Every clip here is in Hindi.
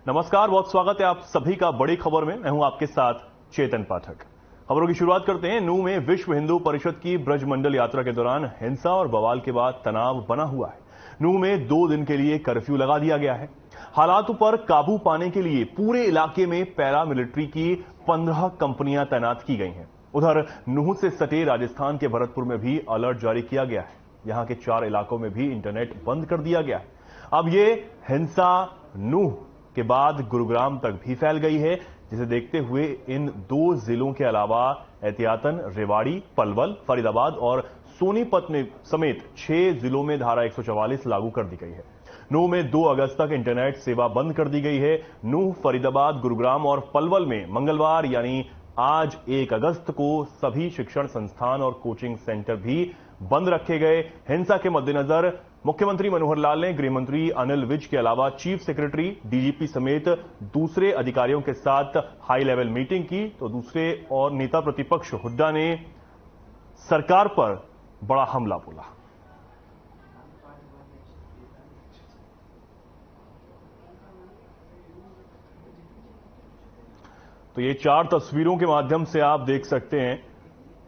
नमस्कार, बहुत स्वागत है आप सभी का बड़ी खबर में। मैं हूं आपके साथ चेतन पाठक। खबरों की शुरुआत करते हैं। नूंह में विश्व हिंदू परिषद की ब्रजमंडल यात्रा के दौरान हिंसा और बवाल के बाद तनाव बना हुआ है। नूंह में 2 दिन के लिए कर्फ्यू लगा दिया गया है। हालातों पर काबू पाने के लिए पूरे इलाके में पैरामिलिट्री की 15 कंपनियां तैनात की गई हैं। उधर नूंह से सटे राजस्थान के भरतपुर में भी अलर्ट जारी किया गया है। यहां के 4 इलाकों में भी इंटरनेट बंद कर दिया गया है। अब ये हिंसा नूंह के बाद गुरुग्राम तक भी फैल गई है, जिसे देखते हुए इन 2 जिलों के अलावा एहतियातन रेवाड़ी, पलवल, फरीदाबाद और सोनीपत में समेत 6 जिलों में धारा 144 लागू कर दी गई है। नूंह में 2 अगस्त तक इंटरनेट सेवा बंद कर दी गई है। नूंह, फरीदाबाद, गुरुग्राम और पलवल में मंगलवार यानी आज 1 अगस्त को सभी शिक्षण संस्थान और कोचिंग सेंटर भी बंद रखे गए। हिंसा के मद्देनजर मुख्यमंत्री मनोहर लाल ने गृह मंत्री अनिल विज के अलावा चीफ सेक्रेटरी, डीजीपी समेत दूसरे अधिकारियों के साथ हाई लेवल मीटिंग की, तो दूसरे और नेता प्रतिपक्ष हुड्डा ने सरकार पर बड़ा हमला बोला। तो ये 4 तस्वीरों के माध्यम से आप देख सकते हैं,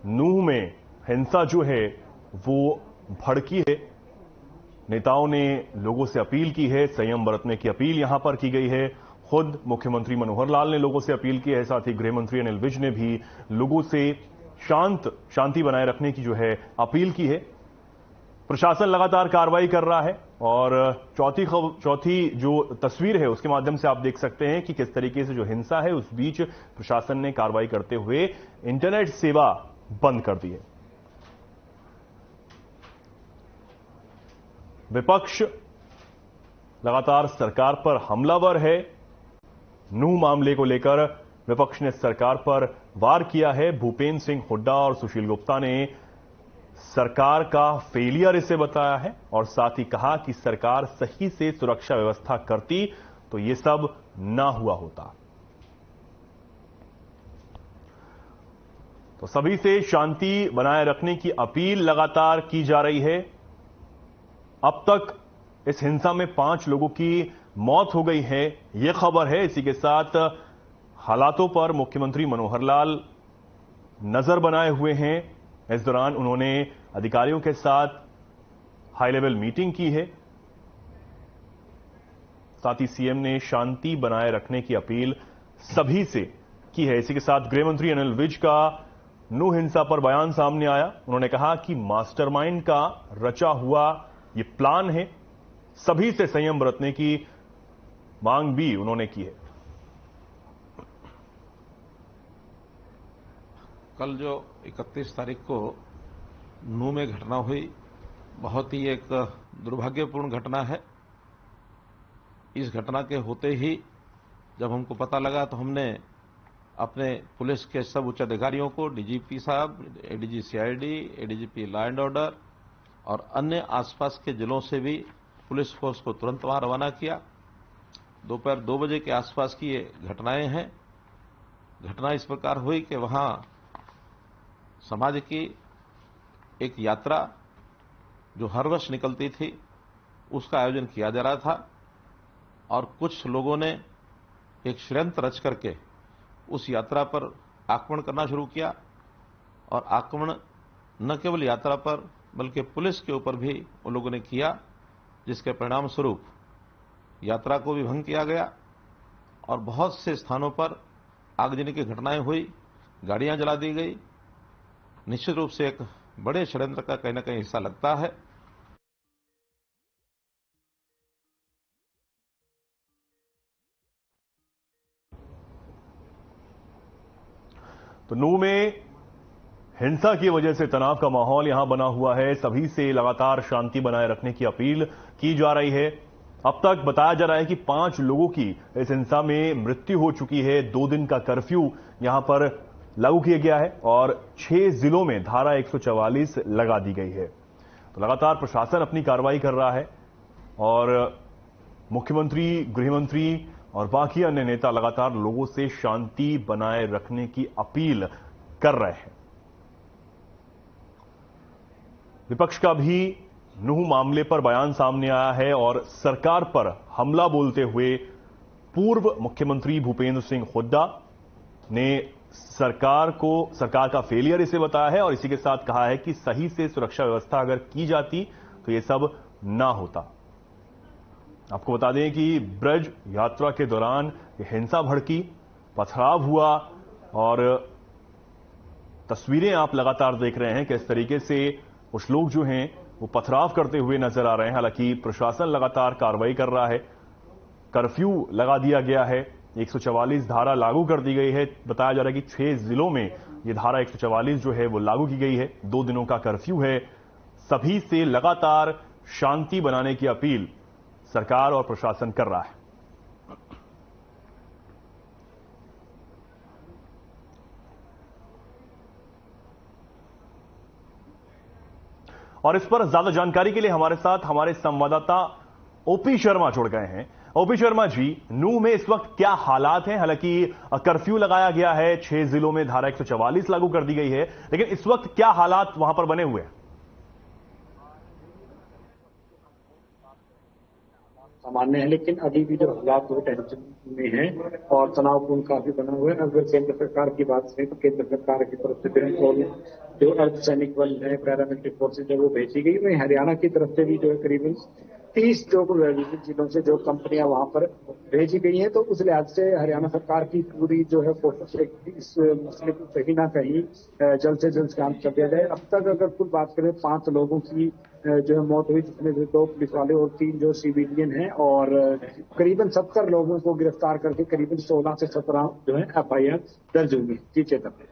नूंह में हिंसा जो है वो भड़की है। नेताओं ने लोगों से अपील की है, संयम बरतने की अपील यहां पर की गई है। खुद मुख्यमंत्री मनोहर लाल ने लोगों से अपील की है, साथ ही गृह मंत्री अनिल विज ने भी लोगों से शांति बनाए रखने की जो है अपील की है। प्रशासन लगातार कार्रवाई कर रहा है और चौथी जो तस्वीर है उसके माध्यम से आप देख सकते हैं कि किस तरीके से जो हिंसा है उस बीच प्रशासन ने कार्रवाई करते हुए इंटरनेट सेवा बंद कर दी है। विपक्ष लगातार सरकार पर हमलावर है। नूंह मामले को लेकर विपक्ष ने सरकार पर वार किया है। भूपेंद्र सिंह हुड्डा और सुशील गुप्ता ने सरकार का फेलियर इसे बताया है और साथ ही कहा कि सरकार सही से सुरक्षा व्यवस्था करती तो ये सब ना हुआ होता। तो सभी से शांति बनाए रखने की अपील लगातार की जा रही है। अब तक इस हिंसा में 5 लोगों की मौत हो गई है, यह खबर है। इसी के साथ हालातों पर मुख्यमंत्री मनोहर लाल नजर बनाए हुए हैं। इस दौरान उन्होंने अधिकारियों के साथ हाई लेवल मीटिंग की है। साथ ही सीएम ने शांति बनाए रखने की अपील सभी से की है। इसी के साथ गृह मंत्री अनिल विज का नूंह हिंसा पर बयान सामने आया। उन्होंने कहा कि मास्टरमाइंड का रचा हुआ ये प्लान है। सभी से संयम बरतने की मांग भी उन्होंने की है। कल जो 31 तारीख को नूंह में घटना हुई, बहुत ही एक दुर्भाग्यपूर्ण घटना है। इस घटना के होते ही जब हमको पता लगा तो हमने अपने पुलिस के सब उच्च अधिकारियों को, डीजीपी साहब, ADG CID, ADGP law and order और अन्य आसपास के जिलों से भी पुलिस फोर्स को तुरंत वहां रवाना किया। दोपहर 2 बजे के आसपास की ये घटनाएं हैं। घटना इस प्रकार हुई कि वहां समाज की एक यात्रा जो हर वर्ष निकलती थी उसका आयोजन किया जा रहा था और कुछ लोगों ने एक षड्यंत्र रच करके उस यात्रा पर आक्रमण करना शुरू किया और आक्रमण न केवल यात्रा पर बल्कि पुलिस के ऊपर भी उन लोगों ने किया, जिसके परिणाम स्वरूप यात्रा को भी भंग किया गया और बहुत से स्थानों पर आगजनी की घटनाएं हुई, गाड़ियां जला दी गई। निश्चित रूप से एक बड़े षड्यंत्र का कहीं न कहीं हिस्सा लगता है। तो नूंह में हिंसा की वजह से तनाव का माहौल यहां बना हुआ है। सभी से लगातार शांति बनाए रखने की अपील की जा रही है। अब तक बताया जा रहा है कि 5 लोगों की इस हिंसा में मृत्यु हो चुकी है। 2 दिन का कर्फ्यू यहां पर लागू किया गया है और 6 जिलों में धारा 144 लगा दी गई है। तो लगातार प्रशासन अपनी कार्रवाई कर रहा है और मुख्यमंत्री, गृहमंत्री और बाकी अन्य नेता लगातार लोगों से शांति बनाए रखने की अपील कर रहे हैं। विपक्ष का भी नूंह मामले पर बयान सामने आया है और सरकार पर हमला बोलते हुए पूर्व मुख्यमंत्री भूपेंद्र सिंह हुड्डा ने सरकार का फेलियर इसे बताया है और इसी के साथ कहा है कि सही से सुरक्षा व्यवस्था अगर की जाती तो ये सब ना होता। आपको बता दें कि ब्रज यात्रा के दौरान हिंसा भड़की, पथराव हुआ और तस्वीरें आप लगातार देख रहे हैं कि इस तरीके से कुछ लोग जो हैं वो पथराव करते हुए नजर आ रहे हैं। हालांकि प्रशासन लगातार कार्रवाई कर रहा है, कर्फ्यू लगा दिया गया है, 144 धारा लागू कर दी गई है। बताया जा रहा है कि 6 जिलों में ये धारा 144 जो है वो लागू की गई है। 2 दिनों का कर्फ्यू है। सभी से लगातार शांति बनाने की अपील सरकार और प्रशासन कर रहा है। और इस पर ज्यादा जानकारी के लिए हमारे साथ हमारे संवाददाता ओपी शर्मा जुड़ गए हैं। ओपी शर्मा जी, नूंह में इस वक्त क्या हालात हैं? हालांकि कर्फ्यू लगाया गया है, 6 जिलों में धारा 144 लागू कर दी गई है, लेकिन इस वक्त क्या हालात वहां पर बने हुए हैं? सामान्य है, लेकिन अभी भी जो हालात वो टेंशन में है और तनावपूर्ण काफी बना हुआ है। अगर केंद्र सरकार की बात करें तो केंद्र सरकार की तरफ से बिल्कुल जो अर्धसैनिक बल है, पैरामिलिट्री फोर्सेज है, वो भेजी गई। वहीं हरियाणा की तरफ से भी जो है करीबन 30 जो विभिन्न जिलों से जो कंपनियां वहां पर भेजी गई हैं, तो उस लिहाज से हरियाणा सरकार की पूरी जो है कोशिश है कि इस मसले को कहीं ना कहीं जल्द से जल्द शांत कर दिया जाए। अब तक अगर कुल बात करें 5 लोगों की जो है मौत हुई, जिसमें से 2 पुलिस वाले और 3 जो सिविलियन हैं, और करीबन 70 लोगों को गिरफ्तार करके करीबन 16 से 17 जो है FIR दर्ज हुई। जी चेतन।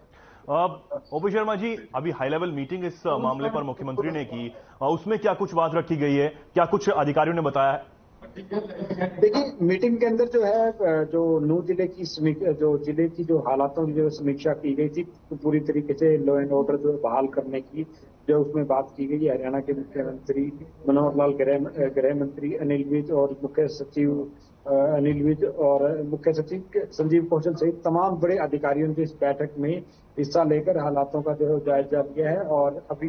ओपी शर्मा जी, अभी हाई लेवल मीटिंग इस मामले पर मुख्यमंत्री ने की, उसमें क्या कुछ बात रखी गई है? क्या कुछ अधिकारियों ने बताया है? देखिए, मीटिंग के अंदर जो है जो नूंह जिले की जो हालातों की जो समीक्षा की गई थी, तो पूरी तरीके से लॉ एंड ऑर्डर जो बहाल करने की जो उसमें बात की गई। हरियाणा के मुख्यमंत्री मनोहर लाल, गृह मंत्री अनिल विज और मुख्य सचिव अनिल विज और मुख्य सचिव संजीव कौशल सहित तमाम बड़े अधिकारियों ने इस बैठक में हिस्सा लेकर हालातों का जो है जायजा लिया है। और अभी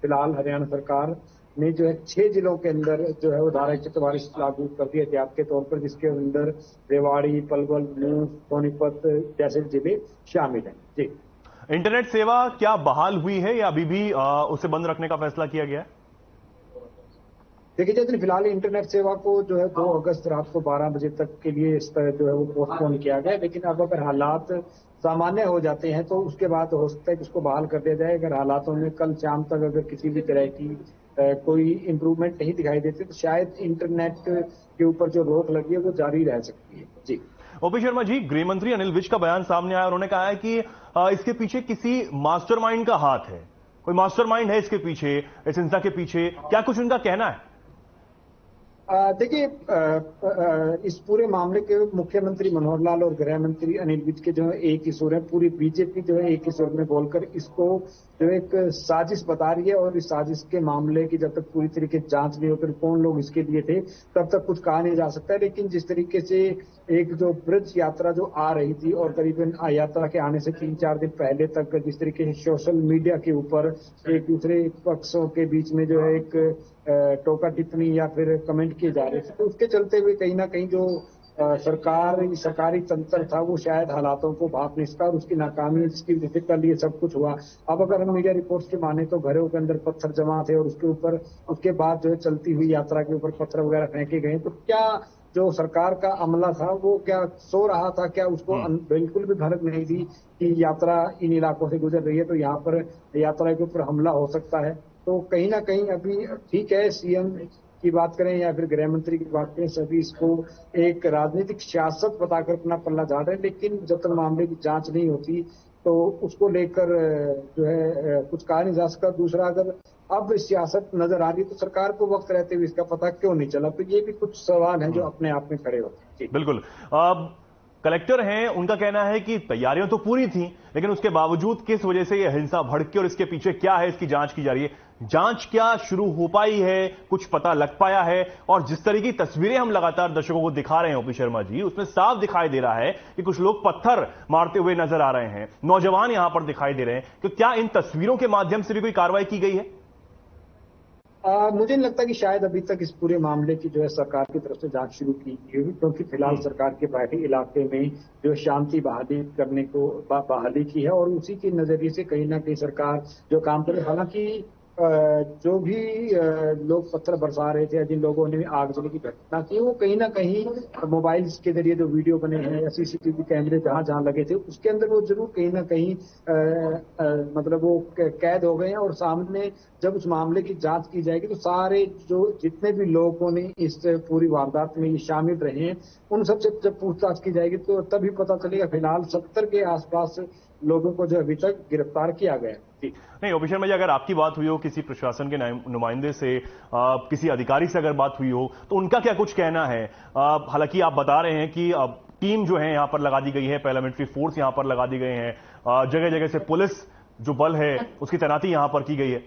फिलहाल हरियाणा सरकार ने जो है 6 जिलों के अंदर जो है वो धारा 144 लागू कर दी एहतियात के तौर पर, जिसके अंदर रेवाड़ी, पलवल, नूंह, सोनीपत जैसे जिले शामिल हैं। जी, इंटरनेट सेवा क्या बहाल हुई है या अभी भी उसे बंद रखने का फैसला किया गया है? देखिए जैसे फिलहाल इंटरनेट सेवा को जो है 2 अगस्त रात को 12 बजे तक के लिए इस तरह जो है वो पोस्टपोन किया गया, लेकिन अब अगर हालात सामान्य हो जाते हैं तो उसके बाद हो सकता है कि उसको बहाल कर दिया जाए। अगर हालातों में कल शाम तक अगर किसी भी तरह की कोई इम्प्रूवमेंट नहीं दिखाई देती तो शायद इंटरनेट के ऊपर जो रोक लगी है वो जारी रह सकती है। जी, ओपी शर्मा जी, गृह मंत्री अनिल विज का बयान सामने आया। उन्होंने कहा है कि इसके पीछे किसी मास्टरमाइंड का हाथ है, कोई मास्टरमाइंड है इसके पीछे, इस हिंसा के पीछे। क्या कुछ उनका कहना है? देखिए, इस पूरे मामले के मुख्यमंत्री मनोहर लाल और गृह मंत्री अनिल विज के जो है एक ही सुर है। पूरी बीजेपी जो है एक ही सुर में बोलकर इसको जो एक साजिश बता रही है, और इस साजिश के मामले की जब तक पूरी तरीके से जांच नहीं होकर कौन लोग इसके लिए थे तब तक कुछ कहा नहीं जा सकता है। लेकिन जिस तरीके से एक जो ब्रज यात्रा जो आ रही थी और करीबन यात्रा के आने से 3-4 दिन पहले तक जिस तरीके से सोशल मीडिया के ऊपर एक दूसरे पक्षों के बीच में जो है एक टोका टिप्पणी या फिर कमेंट किए जा रहे थे, तो उसके चलते हुए कहीं ना कहीं जो सरकारी तंत्र था वो शायद हालातों को भाप नहीं सका, और उसकी नाकामी जिसकी वजह से कल ये सब कुछ हुआ। अब अगर हम मीडिया रिपोर्ट्स के माने तो घरों के अंदर पत्थर जमा थे और उसके बाद जो है चलती हुई यात्रा के ऊपर पत्थर वगैरह फेंके गए। तो क्या जो सरकार का अमला था वो क्या सो रहा था? क्या उसको बिल्कुल भी भनक नहीं थी कि यात्रा इन इलाकों से गुजर रही है तो यहाँ पर यात्रा के ऊपर हमला हो सकता है? तो कहीं ना कहीं अभी ठीक है, सीएम की बात करें या फिर गृह मंत्री की बात करें, सभी इसको एक राजनीतिक सियासत बताकर अपना पल्ला झाड़ रहे हैं। लेकिन जब तक मामले की जांच नहीं होती तो उसको लेकर जो है कुछ कहा नहीं जा सकता। दूसरा, अगर अब सियासत नजर आ रही है तो सरकार को वक्त रहते हुए इसका पता क्यों नहीं चला? तो ये भी कुछ सवाल हैं जो अपने आप में खड़े होते हैं। बिल्कुल। अब कलेक्टर हैं, उनका कहना है कि तैयारियां तो पूरी थी, लेकिन उसके बावजूद किस वजह से यह हिंसा भड़की और इसके पीछे क्या है, इसकी जांच की जा रही है। जांच क्या शुरू हो पाई है, कुछ पता लग पाया है? और जिस तरह की तस्वीरें हम लगातार दर्शकों को दिखा रहे हैं ओपी शर्मा जी, उसमें साफ दिखाई दे रहा है कि कुछ लोग पत्थर मारते हुए नजर आ रहे हैं, नौजवान यहां पर दिखाई दे रहे हैं। तो क्या इन तस्वीरों के माध्यम से भी कोई कार्रवाई की गई है? मुझे नहीं लगता कि शायद अभी तक इस पूरे मामले की जो है सरकार की तरफ से जांच शुरू की गई होगी, क्योंकि फिलहाल सरकार के पहाड़ी इलाके में जो शांति बहाली करने को बहाली की है और उसी के नजरिए से कहीं ना कहीं सरकार जो काम करे। हालांकि जो भी लोग पत्थर बरसा रहे थे या जिन लोगों ने आगजनी की घटना की, वो कहीं ना कहीं मोबाइल के जरिए जो वीडियो बने हैं या सीसीटीवी कैमरे जहां जहां लगे थे उसके अंदर वो जरूर कहीं ना कहीं मतलब वो कैद हो गए हैं। और सामने जब उस मामले की जांच की जाएगी तो सारे जो जितने भी लोगों ने इस पूरी वारदात में ये शामिल रहे हैं उन सबसे जब पूछताछ की जाएगी तो तभी पता चलेगा। फिलहाल 70 के आसपास लोगों को जो अभी तक गिरफ्तार किया गया है। नहीं, ओपी शर्मा जी, अगर आपकी बात हुई हो किसी प्रशासन के नुमाइंदे से, किसी अधिकारी से अगर बात हुई हो तो उनका क्या कुछ कहना है? हालांकि आप बता रहे हैं कि टीम जो है यहां पर लगा दी गई है, पैरामिलिट्री फोर्स यहां पर लगा दी गए हैं, जगह जगह से पुलिस जो बल है उसकी तैनाती यहां पर की गई है।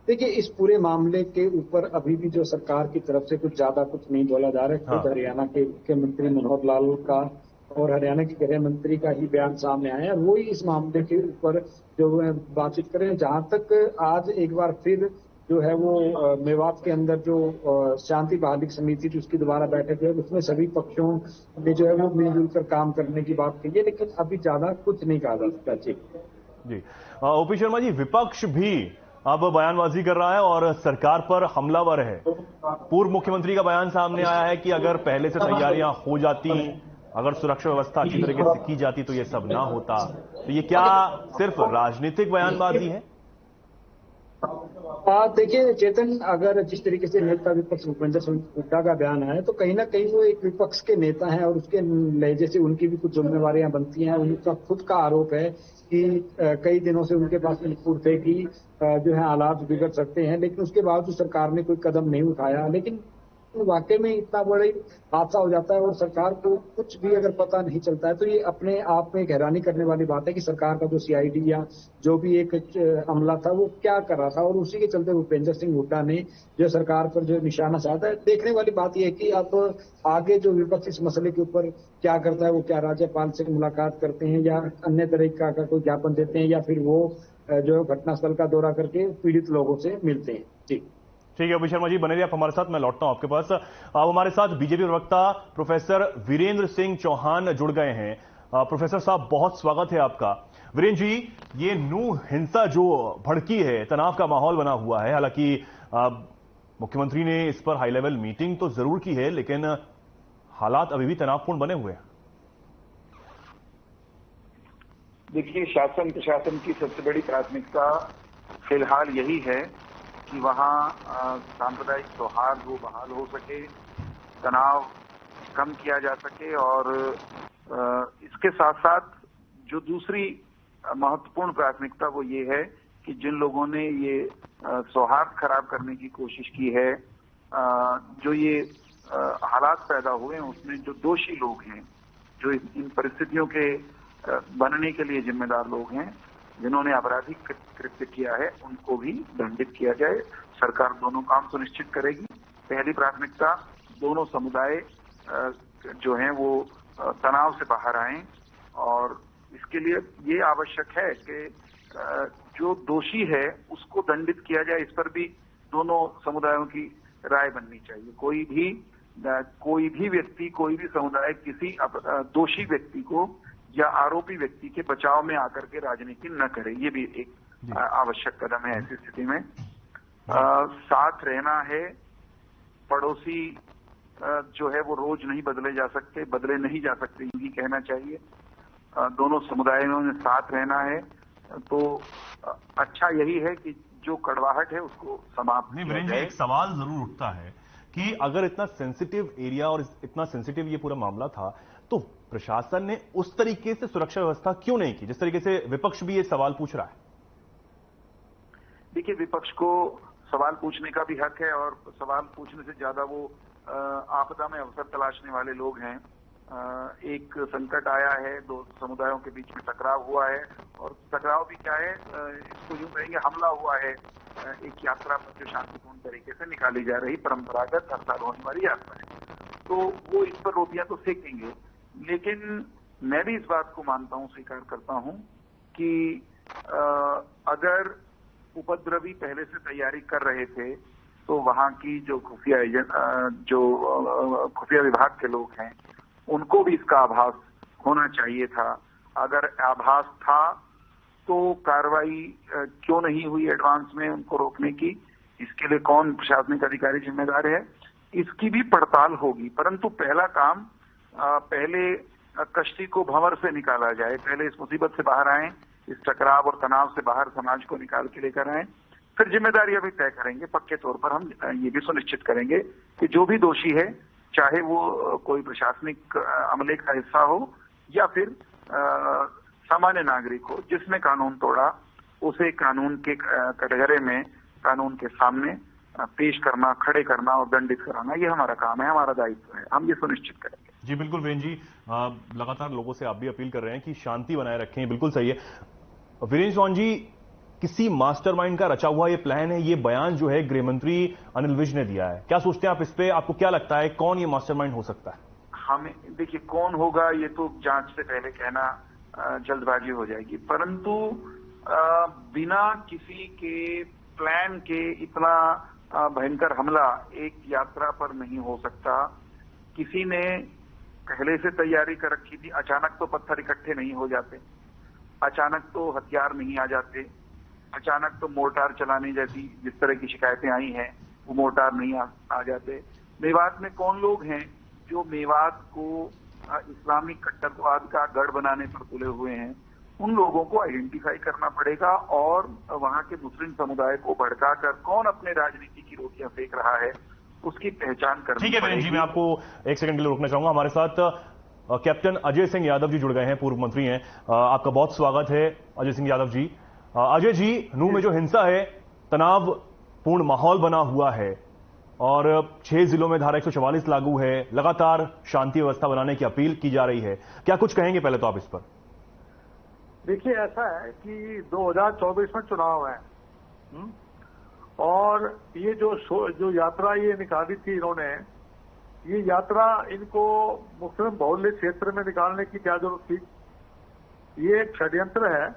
देखिए, इस पूरे मामले के ऊपर अभी भी जो सरकार की तरफ से कुछ ज्यादा कुछ नहीं बोला जा रहा है। खुद हरियाणा के मुख्यमंत्री मनोहर लाल का और हरियाणा के गृह मंत्री का ही बयान सामने आया है। वो ही इस मामले के ऊपर जो बातचीत करें। जहां तक आज एक बार फिर जो है वो मेवात के अंदर जो शांति बहाली समिति थी उसकी दोबारा बैठक है, उसमें सभी पक्षों ने जो है वो मिलजुल कर काम करने की बात की है, लेकिन अभी ज्यादा कुछ नहीं कहा जा सकता। जी, ओपी शर्मा जी, विपक्ष भी अब बयानबाजी कर रहा है और सरकार पर हमलावर है। पूर्व मुख्यमंत्री का बयान सामने आया है कि अगर पहले से तैयारियां हो जाती, अगर सुरक्षा व्यवस्था अच्छी तरीके से की जाती तो ये सब ना होता। तो ये क्या सिर्फ राजनीतिक बयानबाजी है? देखिए चेतन, अगर जिस तरीके से नेता विपक्ष भूपेंद्र सिंह हुड्डा का बयान आया है तो कहीं ना कहीं वो एक विपक्ष के नेता हैं और उसके लहजे से उनकी भी कुछ जिम्मेवारियां बनती हैं। उनका खुद का आरोप है कि कई दिनों से उनके पास इनपुट थे कि जो है हालात बिगड़ सकते हैं, लेकिन उसके बावजूद सरकार ने कोई कदम नहीं उठाया। लेकिन वाकई में इतना बड़ा हादसा हो जाता है और सरकार को कुछ भी अगर पता नहीं चलता है तो ये अपने आप में एक हैरानी करने वाली बात है कि सरकार का जो सीआईडी या जो भी एक अमला था वो क्या कर रहा था। और उसी के चलते भूपेंद्र सिंह हुड्डा ने जो सरकार पर जो निशाना साधा है। देखने वाली बात यह है कि अब आगे जो विपक्ष इस मसले के ऊपर क्या करता है, वो क्या राज्यपाल से मुलाकात करते हैं या अन्य तरीका का कोई ज्ञापन देते हैं या फिर वो जो घटनास्थल का दौरा करके पीड़ित लोगों से मिलते हैं। जी ठीक है ओपी शर्मा जी, बने रहिए आप हमारे साथ। मैं लौटता हूं आपके पास। अब हमारे साथ बीजेपी प्रवक्ता प्रोफेसर वीरेंद्र सिंह चौहान जुड़ गए हैं। प्रोफेसर साहब, बहुत स्वागत है आपका। वीरेंद्र जी, ये नूह हिंसा जो भड़की है, तनाव का माहौल बना हुआ है। हालांकि मुख्यमंत्री ने इस पर हाई लेवल मीटिंग तो जरूर की है, लेकिन हालात अभी भी तनावपूर्ण बने हुए हैं। देखिए, शासन प्रशासन की सबसे बड़ी प्राथमिकता फिलहाल यही है कि वहां सांप्रदायिक सौहार्द वो बहाल हो सके, तनाव कम किया जा सके। और इसके साथ साथ जो दूसरी महत्वपूर्ण प्राथमिकता वो ये है कि जिन लोगों ने ये सौहार्द खराब करने की कोशिश की है, जो ये हालात पैदा हुए हैं उसमें जो दोषी लोग हैं, जो इन परिस्थितियों के बनने के लिए जिम्मेदार लोग हैं, जिन्होंने आपराधिक कृत्य किया है, उनको भी दंडित किया जाए। सरकार दोनों काम सुनिश्चित करेगी। पहली प्राथमिकता, दोनों समुदाय जो हैं वो तनाव से बाहर आएं और इसके लिए ये आवश्यक है कि जो दोषी है उसको दंडित किया जाए। इस पर भी दोनों समुदायों की राय बननी चाहिए। कोई भी व्यक्ति, कोई भी समुदाय किसी दोषी व्यक्ति को या आरोपी व्यक्ति के बचाव में आकर के राजनीति न करे। ये भी एक आवश्यक कदम है ऐसी स्थिति में। साथ रहना है। पड़ोसी जो है वो रोज नहीं बदले नहीं जा सकते, यूं ही कहना चाहिए। दोनों समुदायों में साथ रहना है। तो अच्छा यही है कि जो कड़वाहट है उसको समाप्त किया जाए। एक सवाल जरूर उठता है कि अगर इतना सेंसिटिव एरिया और इतना सेंसिटिव ये पूरा मामला था तो प्रशासन ने उस तरीके से सुरक्षा व्यवस्था क्यों नहीं की, जिस तरीके से विपक्ष भी ये सवाल पूछ रहा है? देखिए, विपक्ष को सवाल पूछने का भी हक है और सवाल पूछने से ज्यादा वो आपदा में अवसर तलाशने वाले लोग हैं। एक संकट आया है, दो समुदायों के बीच में टकराव हुआ है और टकराव भी क्या है, इसको यूं कहेंगे हमला हुआ है एक यात्रा पर जो शांतिपूर्ण तरीके से निकाली जा रही परंपरागत हर साल होने वाली यात्रा है। तो वो इस पर रोटियां तो सेकेंगे, लेकिन मैं भी इस बात को मानता हूं, स्वीकार करता हूं कि अगर उपद्रवी पहले से तैयारी कर रहे थे, तो वहां की जो खुफिया विभाग के लोग हैं उनको भी इसका आभास होना चाहिए था। अगर आभास था तो कार्रवाई क्यों नहीं हुई एडवांस में उनको रोकने की? इसके लिए कौन प्रशासनिक अधिकारी जिम्मेदार है, इसकी भी पड़ताल होगी। परंतु पहला काम, पहले कश्ती को भंवर से निकाला जाए, पहले इस मुसीबत से बाहर आए, इस टकराव और तनाव से बाहर समाज को निकाल के लेकर आए, फिर जिम्मेदारियां भी तय करेंगे। पक्के तौर पर हम ये भी सुनिश्चित करेंगे कि जो भी दोषी है, चाहे वो कोई प्रशासनिक अमले का हिस्सा हो या फिर सामान्य नागरिक हो, जिसने कानून तोड़ा, उसे कानून के कटघरे में, कानून के सामने पेश करना, खड़े करना और दंडित कराना, ये हमारा काम है, हमारा दायित्व है। हम ये सुनिश्चित करेंगे। जी बिल्कुल वीरेंद्र जी, लगातार लोगों से आप भी अपील कर रहे हैं कि शांति बनाए रखें, बिल्कुल सही है। वीरेंद्र चौहान जी, किसी मास्टरमाइंड का रचा हुआ ये प्लान है, ये बयान जो है गृह मंत्री अनिल विज ने दिया है, क्या सोचते हैं आप इस पे? आपको क्या लगता है कौन ये मास्टरमाइंड हो सकता है? हमें देखिए, कौन होगा ये तो जांच से पहले कहना जल्दबाजी हो जाएगी, परंतु बिना किसी के प्लान के इतना भयंकर हमला एक यात्रा पर नहीं हो सकता। किसी ने पहले से तैयारी कर रखी थी। अचानक तो पत्थर इकट्ठे नहीं हो जाते, अचानक तो हथियार नहीं आ जाते, अचानक तो मोर्टार चलाने जैसी जिस तरह की शिकायतें आई हैं वो मोर्टार नहीं आ जाते। मेवात में कौन लोग हैं जो मेवात को इस्लामिक कट्टरवाद का गढ़ बनाने पर तुले हुए हैं? उन लोगों को आइडेंटिफाई करना पड़ेगा और वहां के मुस्लिम समुदाय को भड़काकर कौन अपने राजनीति की रोटियां फेंक रहा है उसकी पहचान करनी पड़ेगी। ठीक है वीरेंद्र जी, मैं आपको एक सेकंड के लिए रोकना चाहूंगा। हमारे साथ कैप्टन अजय सिंह यादव जी जुड़ गए हैं, पूर्व मंत्री हैं। आपका बहुत स्वागत है अजय सिंह यादव जी। अजय जी, नूंह में जो हिंसा है, तनावपूर्ण माहौल बना हुआ है और 6 जिलों में धारा 144 लागू है, लगातार शांति व्यवस्था बनाने की अपील की जा रही है, क्या कुछ कहेंगे पहले तो आप इस पर? देखिए, ऐसा है कि 2024 में चुनाव है और ये जो यात्रा ये निकाली थी इन्होंने, ये यात्रा इनको मुस्लिम बहुल्य क्षेत्र में निकालने की क्या जरूरत थी? ये एक षड्यंत्र है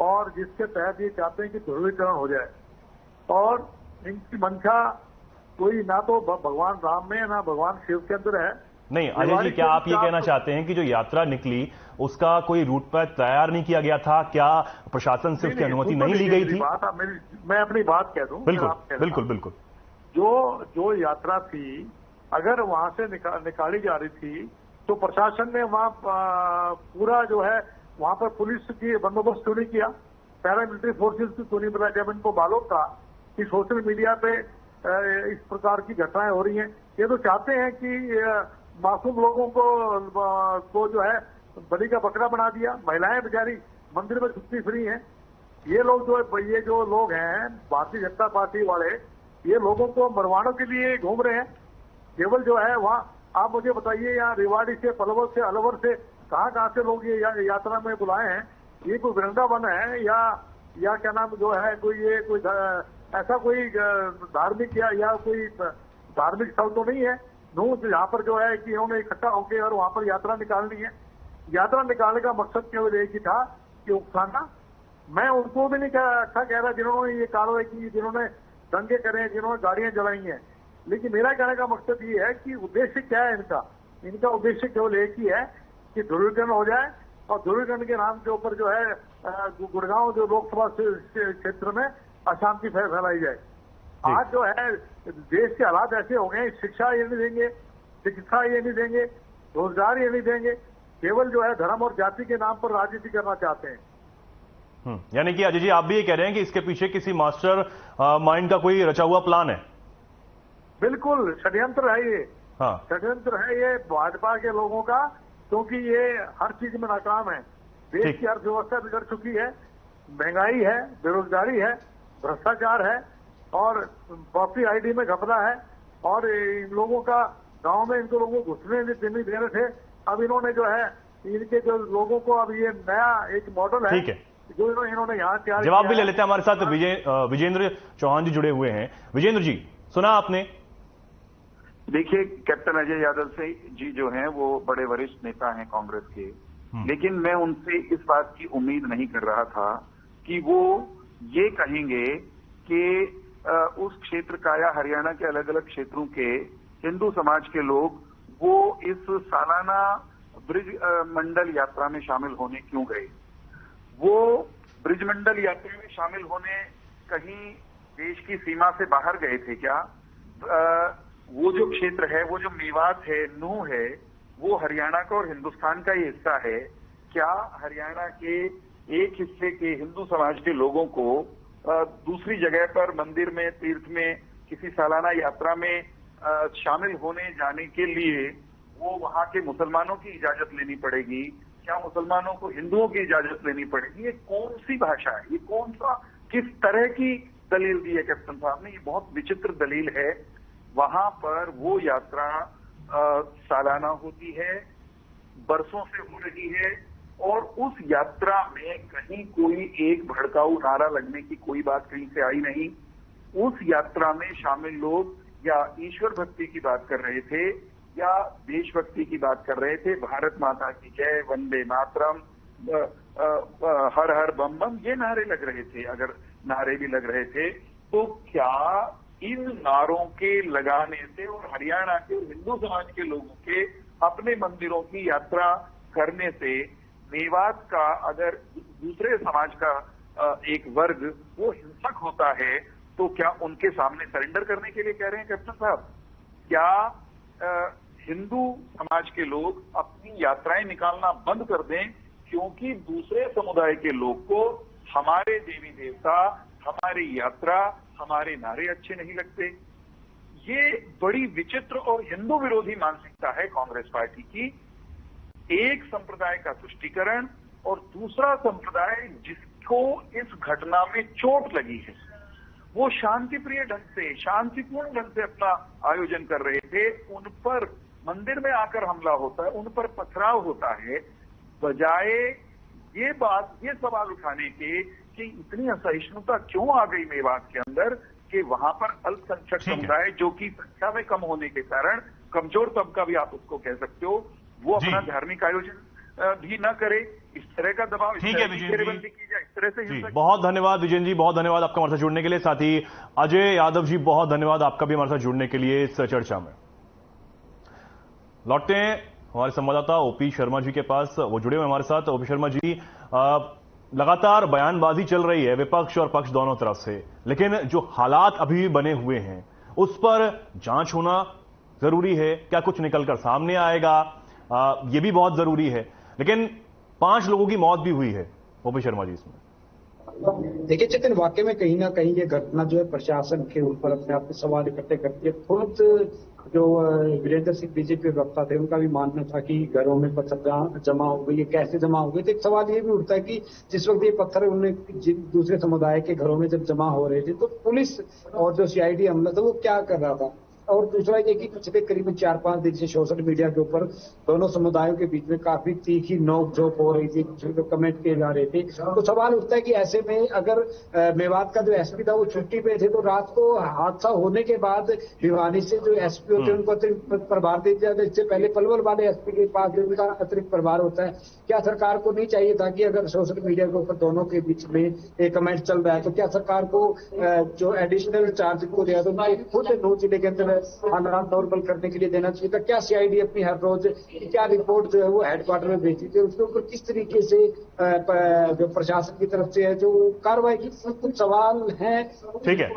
और जिसके तहत ये चाहते हैं कि ध्रुवीकरण हो जाए और इनकी मंशा कोई ना तो भगवान राम में ना भगवान शिव के अंदर है। नहीं अजय जी, क्या आप ये कहना चाहते हैं कि जो यात्रा निकली उसका कोई रूट पर तैयार नहीं किया गया था? क्या प्रशासन से उसकी अनुमति नहीं ली गई थी? मैं अपनी बात कह दूं। बिल्कुल बिल्कुल बिल्कुल। जो यात्रा थी, अगर वहां से निकाली जा रही थी तो प्रशासन ने वहां पूरा जो है वहां पर पुलिस की बंदोबस्त क्यों नहीं किया, पैरामिलिट्री फोर्सेस की क्यों नहीं बनाया? जब इनको मालूम था कि सोशल मीडिया पे इस प्रकार की घटनाएं हो रही हैं, ये तो चाहते हैं कि मासूम लोगों को जो है बलि का बकरा बना दिया। महिलाएं बेचारी मंदिर में छुट्टी फ्री हैं। ये जो लोग हैं भारतीय जनता पार्टी वाले, ये लोगों को मरवाने के लिए घूम रहे हैं। केवल जो है वहां, आप मुझे बताइए, यहाँ रेवाड़ी से, पलवल से, अलवर से, कहाँ से लोग ये यात्रा में बुलाए हैं? ये कोई वृंदावन है या क्या नाम जो है कोई ऐसा कोई धार्मिक या कोई धार्मिक स्थल तो नहीं है नूंह, यहाँ पर जो है कि इन्होंने इकट्ठा होकर और वहां पर यात्रा निकालनी है। यात्रा निकालने का मकसद केवल एक ही था कि उकसाना। मैं उनको भी नहीं अच्छा कह रहा जिन्होंने ये कार्रवाई की, जिन्होंने दंगे करे, जिन्होंने गाड़ियां जलाई हैं, लेकिन मेरा कहने का मकसद ये है कि उद्देश्य क्या है इनका उद्देश्य केवल एक ही है कि ध्रुवीकरण हो जाए और ध्रुवीकरण के नाम के ऊपर जो है गुड़गांव जो लोकसभा क्षेत्र में अशांति फैलाई जाए। आज जो है देश के हालात ऐसे हो गए, शिक्षा ये नहीं देंगे, चिकित्सा ये नहीं देंगे, रोजगार ये नहीं देंगे, केवल जो है धर्म और जाति के नाम पर राजनीति करना चाहते हैं। यानी कि अजय जी, आप भी ये कह रहे हैं कि इसके पीछे किसी मास्टर माइंड का कोई रचा हुआ प्लान है? बिल्कुल षड्यंत्र है ये। हाँ, षड्यंत्र है ये भाजपा के लोगों का, क्योंकि ये हर चीज में नाकाम है। देश की अर्थव्यवस्था बिगड़ चुकी है, महंगाई है, बेरोजगारी है, भ्रष्टाचार है और कॉफी आईडी में घपला है और इन लोगों का गांव में इनको लोगों को घुसने नहीं दे रहे थे। अब इन्होंने जो है इनके जो लोगों को अब ये नया एक मॉडल है जो इन्होंने यहाँ तैयार। जवाब भी ले लेते हैं, हमारे साथ विजेंद्र चौहान जी जुड़े हुए हैं। विजेंद्र जी, सुना आपने? देखिए, कैप्टन अजय यादव से जी जो हैं वो बड़े वरिष्ठ नेता हैं कांग्रेस के, लेकिन मैं उनसे इस बात की उम्मीद नहीं कर रहा था कि वो ये कहेंगे कि उस क्षेत्र का या हरियाणा के अलग अलग क्षेत्रों के हिंदू समाज के लोग वो इस सालाना ब्रिज मंडल यात्रा में शामिल होने क्यों गए। वो ब्रिज मंडल यात्रा में शामिल होने कहीं देश की सीमा से बाहर गए थे क्या? वो जो क्षेत्र है, वो जो मेवात है, नूह है, वो हरियाणा का और हिंदुस्तान का ही हिस्सा है। क्या हरियाणा के एक हिस्से के हिंदू समाज के लोगों को दूसरी जगह पर मंदिर में, तीर्थ में, किसी सालाना यात्रा में शामिल होने जाने के लिए वो वहां के मुसलमानों की इजाजत लेनी पड़ेगी? क्या मुसलमानों को हिंदुओं की इजाजत लेनी पड़ेगी? ये कौन सी भाषा है? ये कौन सा, किस तरह की दलील दी है कैप्टन साहब ने? ये बहुत विचित्र दलील है। वहां पर वो यात्रा सालाना होती है, बरसों से हो रही है, और उस यात्रा में कहीं कोई एक भड़काऊ नारा लगने की कोई बात कहीं से आई नहीं। उस यात्रा में शामिल लोग या ईश्वर भक्ति की बात कर रहे थे या देशभक्ति की बात कर रहे थे। भारत माता की जय, वंदे मातरम, हर हर बम बम, ये नारे लग रहे थे। अगर नारे भी लग रहे थे तो क्या इन नारों के लगाने से और हरियाणा के हिंदू समाज के लोगों के अपने मंदिरों की यात्रा करने से मेवात का अगर दूसरे समाज का एक वर्ग वो हिंसक होता है तो क्या उनके सामने सरेंडर करने के लिए कह रहे हैं कैप्टन साहब? क्या हिंदू समाज के लोग अपनी यात्राएं निकालना बंद कर दें क्योंकि दूसरे समुदाय के लोग को हमारे देवी देवता, हमारी यात्रा, हमारे नारे अच्छे नहीं लगते? ये बड़ी विचित्र और हिंदू विरोधी मानसिकता है कांग्रेस पार्टी की। एक संप्रदाय का तुष्टीकरण और दूसरा संप्रदाय जिसको इस घटना में चोट लगी है वो शांतिप्रिय ढंग से, शांतिपूर्ण ढंग से अपना आयोजन कर रहे थे, उन पर मंदिर में आकर हमला होता है, उन पर पथराव होता है, बजाय ये सवाल उठाने के कि इतनी असहिष्णुता क्यों आ गई मेवात के अंदर कि वहां पर अल्पसंख्यक समुदाय जो कि संख्या में कम होने के कारण कमजोर तबका भी आप उसको कह सकते हो, वो अपना धार्मिक आयोजन भी न करे। इस तरह का दबाव, इस तरह की घेरेबंदी की जाए, इस तरह से। बहुत धन्यवाद विजयन जी, बहुत धन्यवाद आपका हमारे साथ जुड़ने के लिए। साथ ही अजय यादव जी, बहुत धन्यवाद आपका भी हमारे साथ जुड़ने के लिए इस चर्चा में। लौटते हैं हमारे संवाददाता ओपी शर्मा जी के पास, वो जुड़े हुए हमारे साथ। ओपी शर्मा जी, लगातार बयानबाजी चल रही है विपक्ष और पक्ष दोनों तरफ से, लेकिन जो हालात अभी बने हुए हैं उस पर जांच होना जरूरी है। क्या कुछ निकलकर सामने आएगा यह भी बहुत जरूरी है, लेकिन 5 लोगों की मौत भी हुई है। ओपी शर्मा जी, इसमें देखिए चेतन, वाकई में कहीं ना कहीं ये घटना जो है प्रशासन के ऊपर अपने आप में सवाल इकट्ठे करती है। खुद जो वीरेंद्र सिंह बीजेपी वक्ता थे उनका भी मानना था कि घरों में पत्थर जमा हो गई, ये कैसे जमा हो गई। तो एक सवाल ये भी उठता है कि जिस वक्त ये पत्थर उन्हें दूसरे समुदाय के घरों में जब जमा हो रहे थे तो पुलिस और जो सीआईडी अमला था वो क्या कर रहा था? और दूसरा ये कि पिछले करीब 4-5 दिन से सोशल मीडिया के ऊपर दोनों समुदायों के बीच में काफी तीखी नोक-झोंक हो रही थी, कमेंट किए जा रहे थे। तो सवाल उठता है कि ऐसे में अगर मेवात का जो एसपी था वो छुट्टी पे थे तो रात को हादसा होने के बाद भिवानी से जो एसपी होते हैं उनको अतिरिक्त प्रभार दे दिया। इससे पहले पलवल वाले एसपी के पास जो उनका अतिरिक्त प्रभार होता है, क्या सरकार को नहीं चाहिए था कि अगर सोशल मीडिया के ऊपर दोनों के बीच में एक कमेंट चल रहा है तो क्या सरकार को जो एडिशनल चार्ज को दिया तो खुद नूह जिले के अंदर हालात नॉर्मल करने के लिए देना चाहिए था? क्या सीआईडी अपनी हर रोज क्या रिपोर्ट जो है वो हेडक्वार्टर में भेजती थी, उसके ऊपर किस तरीके से जो प्रशासन की तरफ से है जो कार्रवाई की? कुछ सवाल हैं, ठीक है,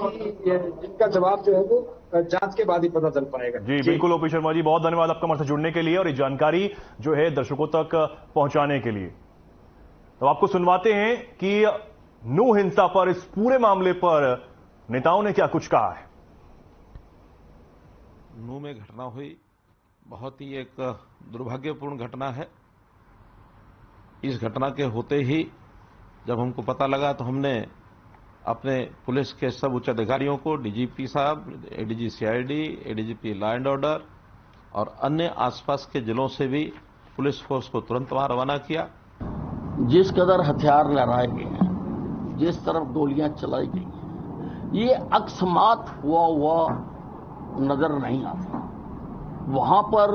जिनका जवाब जो है वो जांच के बाद ही पता चल पाएगा। जी बिल्कुल ओपी शर्मा जी, बहुत धन्यवाद आपका हमारे साथ जुड़ने के लिए और ये जानकारी जो है दर्शकों तक पहुंचाने के लिए। तो आपको सुनवाते हैं कि नूह हिंसा पर, इस पूरे मामले पर नेताओं ने क्या कुछ कहा है। नूह में घटना हुई बहुत ही एक दुर्भाग्यपूर्ण घटना है। इस घटना के होते ही जब हमको पता लगा तो हमने अपने पुलिस के सब उच्च अधिकारियों को, डीजीपी साहब, ADG CID, ADGP law and order और अन्य आसपास के जिलों से भी पुलिस फोर्स को तुरंत वहां रवाना किया। जिस कदर हथियार लहराए गए हैं, जिस तरफ गोलियां चलाई गई हैं, ये अकस्मात हुआ नजर नहीं आता। वहां पर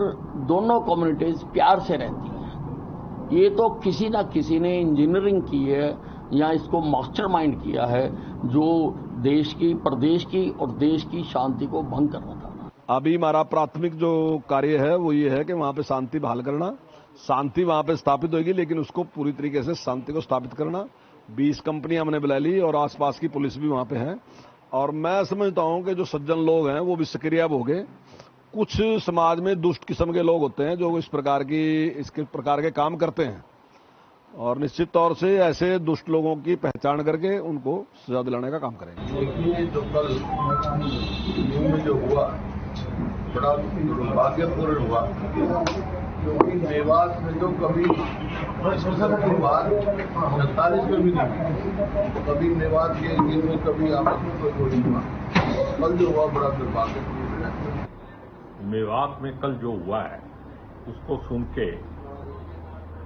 दोनों कम्युनिटीज प्यार से रहती हैं। ये तो किसी ना किसी ने इंजीनियरिंग की है या इसको मास्टरमाइंड किया है जो देश की, प्रदेश की और देश की शांति को भंग करना था। अभी हमारा प्राथमिक जो कार्य है वो ये है कि वहां पे शांति बहाल करना, शांति वहां पे स्थापित होगी, लेकिन उसको पूरी तरीके से शांति को स्थापित करना। 20 कंपनियां हमने बुला ली और आसपास की पुलिस भी वहां पे है। और मैं समझता हूं कि जो सज्जन लोग हैं वो भी सक्रिय हो गए। कुछ समाज में दुष्ट किस्म के लोग होते हैं जो इस प्रकार के काम करते हैं, और निश्चित तौर से ऐसे दुष्ट लोगों की पहचान करके उनको सजा दिलाने का काम करेंगे। देखिए, जो कल न्यू में जो हुआ बड़ा दुर्भाग्यपूर्ण हुआ, क्योंकि मेवात में जो कभी 47 में भी नहीं, कभी मेवात के एरिया में कभी आपस में कोई गोली हुआ, कल जो हुआ बड़ा दुर्भाग्यपूर्ण है। मेवात में कल जो हुआ है उसको सुन के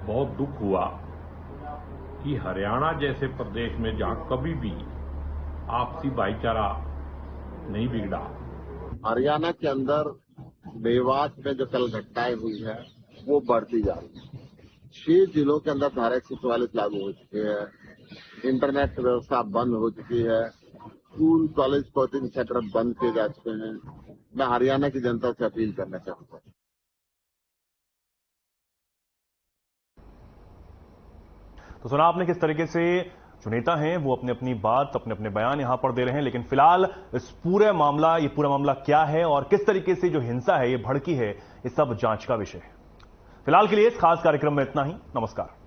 बहुत दुख हुआ कि हरियाणा जैसे प्रदेश में जहां कभी भी आपसी भाईचारा नहीं बिगड़ा, हरियाणा के अंदर मेवात में जो कल घटनाएं हुई है वो बढ़ती जा रही है। 6 जिलों के अंदर धारा 144 लागू हो चुकी है, इंटरनेट व्यवस्था बंद हो चुकी है, स्कूल, कॉलेज, कोचिंग सेंटर बंद किए जा चुके हैं। मैं हरियाणा की जनता से अपील करना चाहूंगा। तो सुना आपने किस तरीके से जो नेता हैं वो अपने अपनी बात, अपने अपने बयान यहां पर दे रहे हैं, लेकिन फिलहाल इस पूरा मामला क्या है और किस तरीके से जो हिंसा है ये भड़की है, ये सब जांच का विषय है। फिलहाल के लिए इस खास कार्यक्रम में इतना ही। नमस्कार।